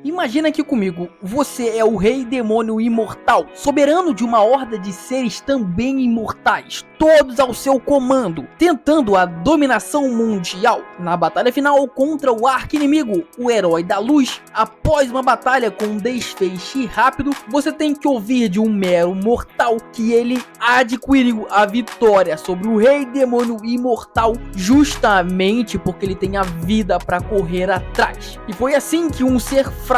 Imagina aqui comigo, você é o rei demônio imortal, soberano de uma horda de seres também imortais, todos ao seu comando, tentando a dominação mundial. Na batalha final contra o arqui-inimigo, o herói da luz, após uma batalha com um desfecho rápido, você tem que ouvir de um mero mortal que ele adquiriu a vitória sobre o rei demônio imortal, justamente porque ele tem a vida para correr atrás. E foi assim que um ser frágil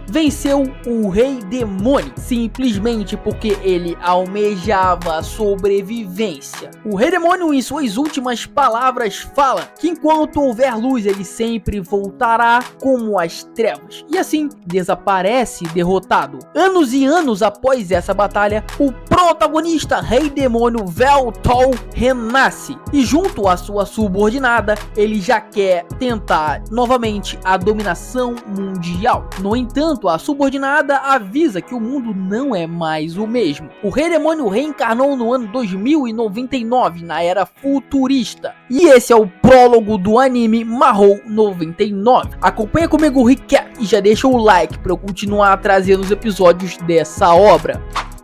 venceu o rei demônio, simplesmente porque ele almejava a sobrevivência. O rei demônio, em suas últimas palavras, fala que enquanto houver luz ele sempre voltará como as trevas, e assim desaparece derrotado. Anos e anos após essa batalha, o protagonista rei demônio Veltol renasce, e junto à sua subordinada ele já quer tentar novamente a dominação mundial. No entanto, a subordinada avisa que o mundo não é mais o mesmo. O rei demônio reencarnou no ano 2099 na era futurista, e esse é o prólogo do anime Mahou 99. Acompanha comigo o recap e já deixa o like para eu continuar trazendo os episódios dessa obra.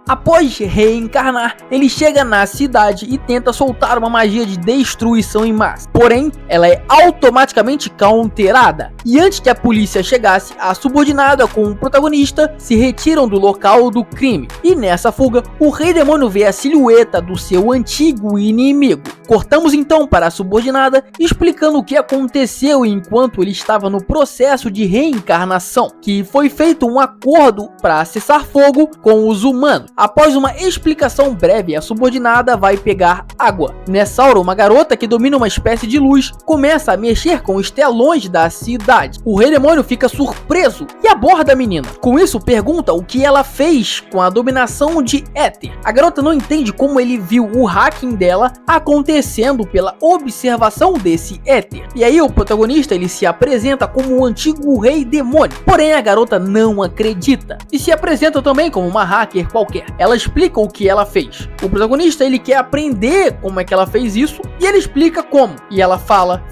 Após reencarnar, ele chega na cidade e tenta soltar uma magia de destruição em massa. Porém, ela é automaticamente counterada. E antes que a polícia chegasse, a subordinada com o protagonista se retiram do local do crime. E nessa fuga, o rei demônio vê a silhueta do seu antigo inimigo. Cortamos então para a subordinada explicando o que aconteceu enquanto ele estava no processo de reencarnação, que foi feito um acordo para cessar fogo com os humanos. Após uma explicação breve, a subordinada vai pegar água. Nessa hora, uma garota que domina uma espécie de luz começa a mexer com os telões da cidade. O rei demônio fica surpreso e aborda a menina. Com isso, pergunta o que ela fez com a dominação de éter. A garota não entende como ele viu o hacking dela acontecendo pela observação desse éter. E aí o protagonista ele se apresenta como o antigo rei demônio. Porém, a garota não acredita e se apresenta também como uma hacker qualquer. Ela explica o que ela fez. O protagonista ele quer aprender como é que ela fez isso e ele explica como. E ela fala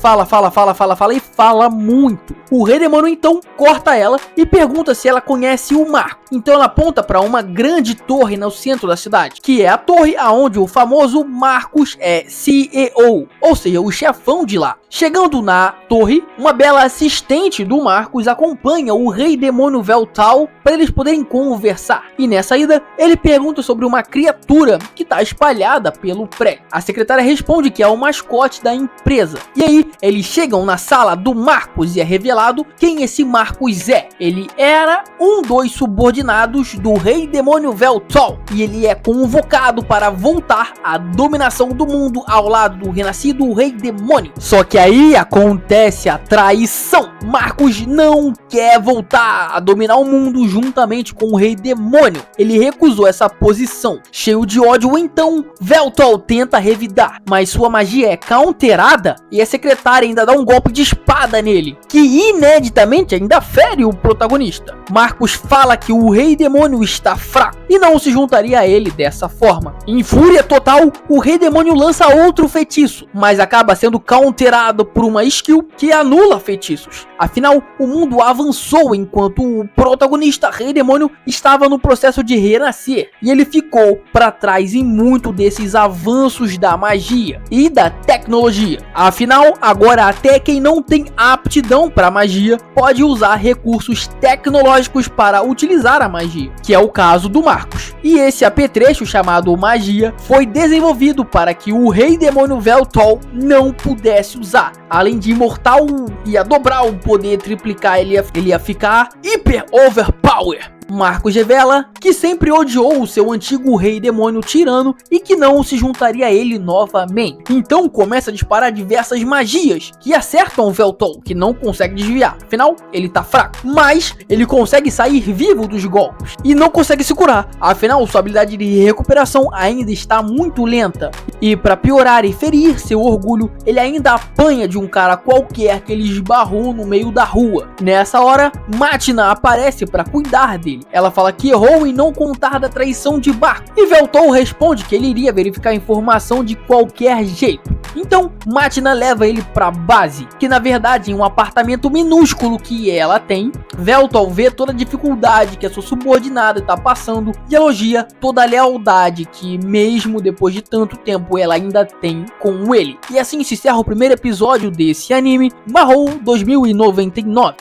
e fala muito. O rei demônio então corta ela e pergunta se ela conhece o Marco. Então ela aponta para uma grande torre no centro da cidade, que é a torre aonde o famoso Marcos é CEO, ou seja, o chefão de lá. Chegando na torre, uma bela assistente do Marcos acompanha o rei demônio Veltol para eles poderem conversar. E nessa ida, ele pergunta sobre uma criatura que está espalhada pelo prédio. A secretária responde que é o mascote da empresa. E aí, eles chegam na sala do Marcos e é revelado quem esse Marcos é. Ele era um dos subordinados do rei demônio Veltol e ele é convocado para voltar à dominação do mundo ao lado do renascido rei demônio. Só que aí acontece a traição. Marcos não quer voltar a dominar o mundo juntamente com o rei demônio. Ele recusou essa posição. Cheio de ódio, então, Veltol tenta revidar, mas sua magia é counterada e a secretária ainda dá um golpe de espada nele, que ineditamente ainda fere o protagonista. Marcos fala que o rei demônio está fraco e não se juntaria a ele dessa forma. Em fúria total, o rei demônio lança outro feitiço, mas acaba sendo counterado por uma skill que anula feitiços. Afinal, o mundo avançou enquanto o protagonista rei demônio estava no processo de renascer e ele ficou para trás em muito desses avanços da magia e da tecnologia. Afinal, agora até quem não tem aptidão para magia pode usar recursos tecnológicos para utilizar a magia, que é o caso do Marcos. E esse apetrecho chamado magia foi desenvolvido para que o rei demônio Veltol não pudesse usar. Além de imortal, ia dobrar o poder, triplicar, ele ia ficar hiper overpower. Marcos revela que sempre odiou o seu antigo rei demônio tirano e que não se juntaria a ele novamente. Então começa a disparar diversas magias que acertam o Veltol, que não consegue desviar. Afinal, ele tá fraco, mas ele consegue sair vivo dos golpes e não consegue se curar. Afinal, sua habilidade de recuperação ainda está muito lenta. E para piorar e ferir seu orgulho, ele ainda apanha de um cara qualquer que ele esbarrou no meio da rua. Nessa hora, Mátina aparece para cuidar dele. ele. Ela fala que errou em não contar da traição de Barco, e Veltol responde que ele iria verificar a informação de qualquer jeito. Então Mátina leva ele pra base, que na verdade é um apartamento minúsculo que ela tem. Veltol vê toda a dificuldade que a sua subordinada está passando e elogia toda a lealdade que mesmo depois de tanto tempo ela ainda tem com ele. E assim se encerra o primeiro episódio desse anime, Mahou 2099.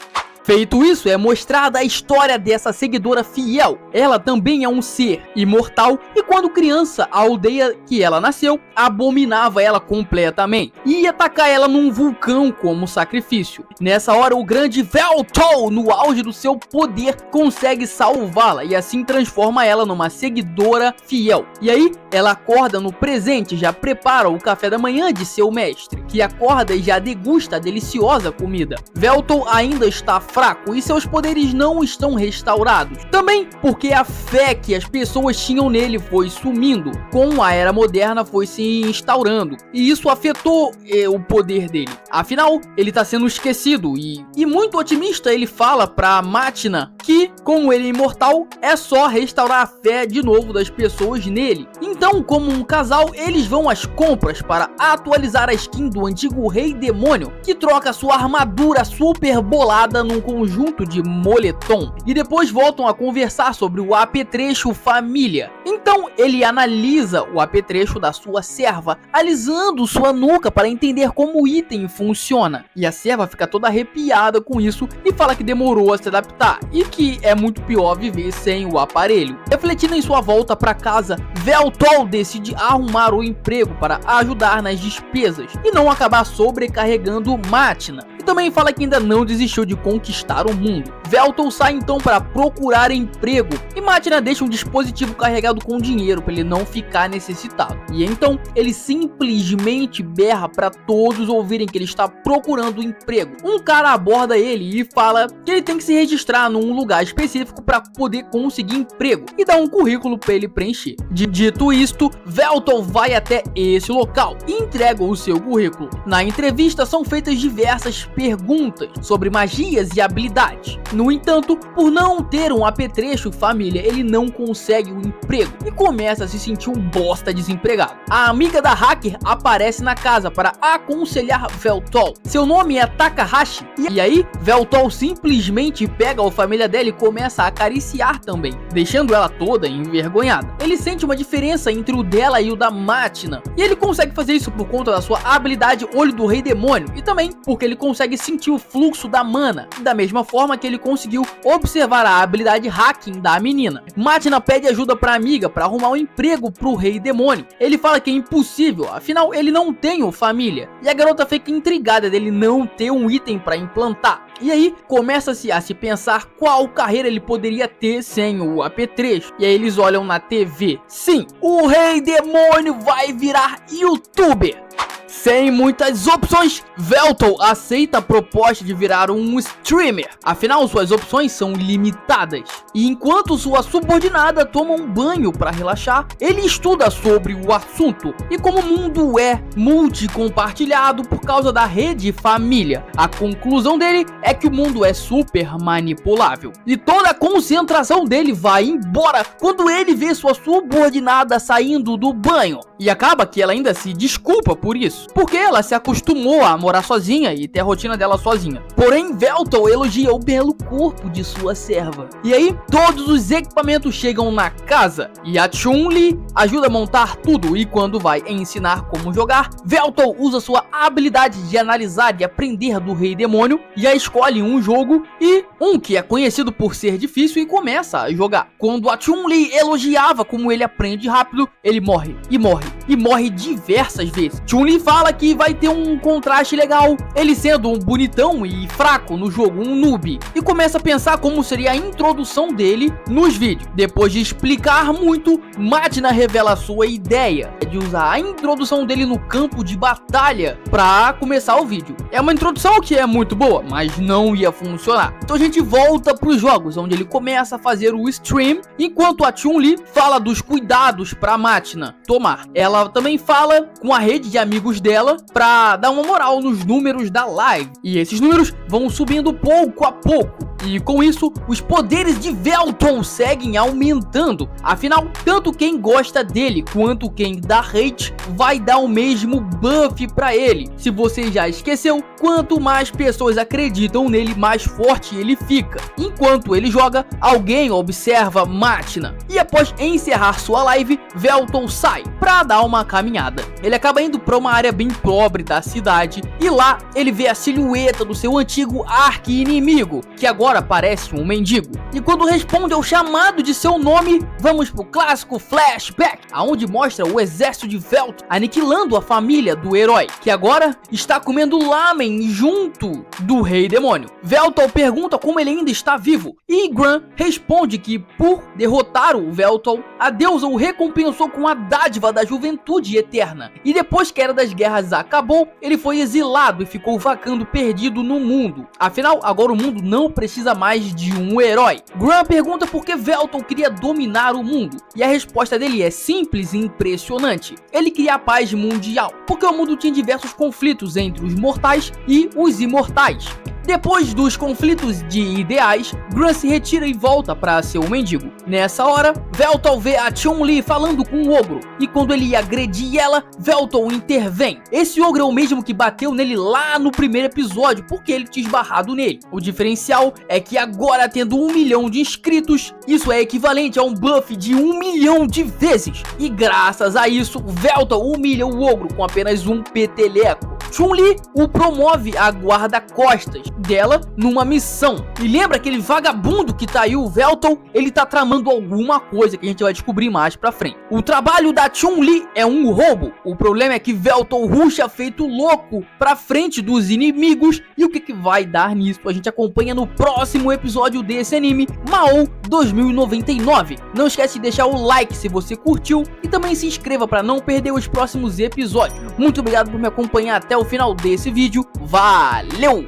Feito isso, é mostrada a história dessa seguidora fiel. Ela também é um ser imortal e quando criança, a aldeia que ela nasceu abominava ela completamente e ia atacar ela num vulcão como sacrifício. Nessa hora, o grande Veltol, no auge do seu poder, consegue salvá-la e assim transforma ela numa seguidora fiel. E aí, ela acorda no presente e já prepara o café da manhã de seu mestre, que acorda e já degusta a deliciosa comida. Veltol ainda está fraco e seus poderes não estão restaurados. Também porque a fé que as pessoas tinham nele foi sumindo, com a era moderna foi se instaurando, e isso afetou o poder dele. Afinal, ele está sendo esquecido e muito otimista ele fala pra Mátina que, como ele é imortal, é só restaurar a fé de novo das pessoas nele. Então, como um casal, eles vão às compras para atualizar a skin do antigo Rei Demônio, que troca sua armadura super bolada num conjunto de moletom, e depois voltam a conversar sobre o apetrecho família. Então ele analisa o apetrecho da sua serva, alisando sua nuca para entender como o item funciona, e a serva fica toda arrepiada com isso e fala que demorou a se adaptar e que é muito pior viver sem o aparelho. Refletindo em sua volta para casa, Veltol decide arrumar o emprego para ajudar nas despesas e não acabar sobrecarregando Mátina. E também fala que ainda não desistiu de conquistar o mundo. Veltol sai então para procurar emprego e Mátina deixa um dispositivo carregado com dinheiro para ele não ficar necessitado. E então ele simplesmente berra para todos ouvirem que ele está procurando emprego. Um cara aborda ele e fala que ele tem que se registrar num lugar específico para poder conseguir emprego e dá um currículo para ele preencher. Dito isto, Veltol vai até esse local e entrega o seu currículo. Na entrevista são feitas diversas perguntas sobre magias e habilidades. No entanto, por não ter um apetrecho família, ele não consegue um emprego e começa a se sentir um bosta desempregado. A amiga da hacker aparece na casa para aconselhar Veltol. Seu nome é Takahashi. E aí, Veltol simplesmente pega a família dela e começa a acariciar também, deixando ela toda envergonhada. Ele sente uma diferença entre o dela e o da Mátina, e ele consegue fazer isso por conta da sua habilidade Olho do Rei Demônio e também porque ele consegue sentir o fluxo da mana, da mesma forma que ele conseguiu observar a habilidade Hacking da menina. Mátina pede ajuda pra amiga para arrumar um emprego pro Rei Demônio. Ele fala que é impossível, afinal ele não tem família, e a garota fica intrigada dele não ter um item para implantar. E aí começa-se a se pensar qual carreira ele poderia ter sem o apetrecho. E aí eles olham na TV. Sim, o Rei Demônio vai virar YouTuber. Sem muitas opções, Veltol aceita a proposta de virar um streamer. Afinal, suas opções são limitadas. E enquanto sua subordinada toma um banho para relaxar, ele estuda sobre o assunto e como o mundo é multicompartilhado por causa da rede família. A conclusão dele é que o mundo é super manipulável. E toda a concentração dele vai embora quando ele vê sua subordinada saindo do banho. E acaba que ela ainda se desculpa por isso, porque ela se acostumou a morar sozinha e ter a rotina dela sozinha. Porém, Veltol elogia o belo corpo de sua serva. E aí, todos os equipamentos chegam na casa e a Chun-Li ajuda a montar tudo. E quando vai ensinar como jogar, Veltol usa sua habilidade de analisar e aprender do Rei Demônio e a escolhe um jogo e um que é conhecido por ser difícil e começa a jogar. Quando a Chun-Li elogiava como ele aprende rápido, ele morre e morre e morre diversas vezes. Chun-Li fala que vai ter um contraste legal, ele sendo um bonitão e fraco no jogo, um noob, e começa a pensar como seria a introdução dele nos vídeos. Depois de explicar muito, Mátina revela sua ideia de usar a introdução dele no campo de batalha para começar o vídeo. É uma introdução que é muito boa, mas não ia funcionar. Então a gente volta para os jogos, onde ele começa a fazer o stream, enquanto a Chun-Li fala dos cuidados para Mátina tomar. Ela também fala com a rede de amigos dela para dar uma moral nos números da live. E esses números vão subindo pouco a pouco. E com isso, os poderes de Velton seguem aumentando. Afinal, tanto quem gosta dele quanto quem dá hate vai dar o mesmo buff pra ele. Se você já esqueceu, quanto mais pessoas acreditam nele, mais forte ele fica. Enquanto ele joga, alguém observa Máquina. E após encerrar sua live, Velton sai pra dar uma caminhada. Ele acaba indo pra uma área bem pobre da cidade e lá ele vê a silhueta do seu antigo arqui-inimigo, que agora parece um mendigo. E quando responde ao chamado de seu nome, vamos pro clássico flashback, aonde mostra o exército de Velton aniquilando a família do herói, que agora está comendo lamen junto do Rei Demônio. Velton pergunta como ele ainda está vivo e Graham responde que por derrotar o Velton, a deusa o recompensou com a dádiva da juventude eterna. E depois que a Era das Guerras acabou, ele foi exilado e ficou vagando perdido no mundo. Afinal, agora o mundo não precisa mais de um herói. Graham pergunta por que Velton queria dominar o mundo, e a resposta dele é simples e impressionante. Ele queria a paz mundial, porque o mundo tinha diversos conflitos entre os mortais e os imortais. Depois dos conflitos de ideais, Graham se retira e volta para ser um mendigo. Nessa hora, Velton vê a Chun-Li falando com o ogro, e quando ele ia agredir ela, Velton intervém. Esse ogro é o mesmo que bateu nele lá no primeiro episódio, porque ele tinha esbarrado nele. O diferencial é que agora, tendo 1 milhão de inscritos, isso é equivalente a um buff de 1 milhão de vezes. E graças a isso, Velton humilha o ogro com apenas um peteleco. Chun-Li o promove a guarda-costas dela numa missão. E lembra aquele vagabundo que traiu o Velton? Ele tá tramando alguma coisa que a gente vai descobrir mais pra frente. O trabalho da Chun-Li é um roubo. O problema é que Velton rusha feito louco pra frente dos inimigos. E o que vai dar nisso a gente acompanha no próximo episódio desse anime, Mao 2099. Não esquece de deixar o like se você curtiu e também se inscreva para não perder os próximos episódios. Muito obrigado por me acompanhar até o final desse vídeo. Valeu!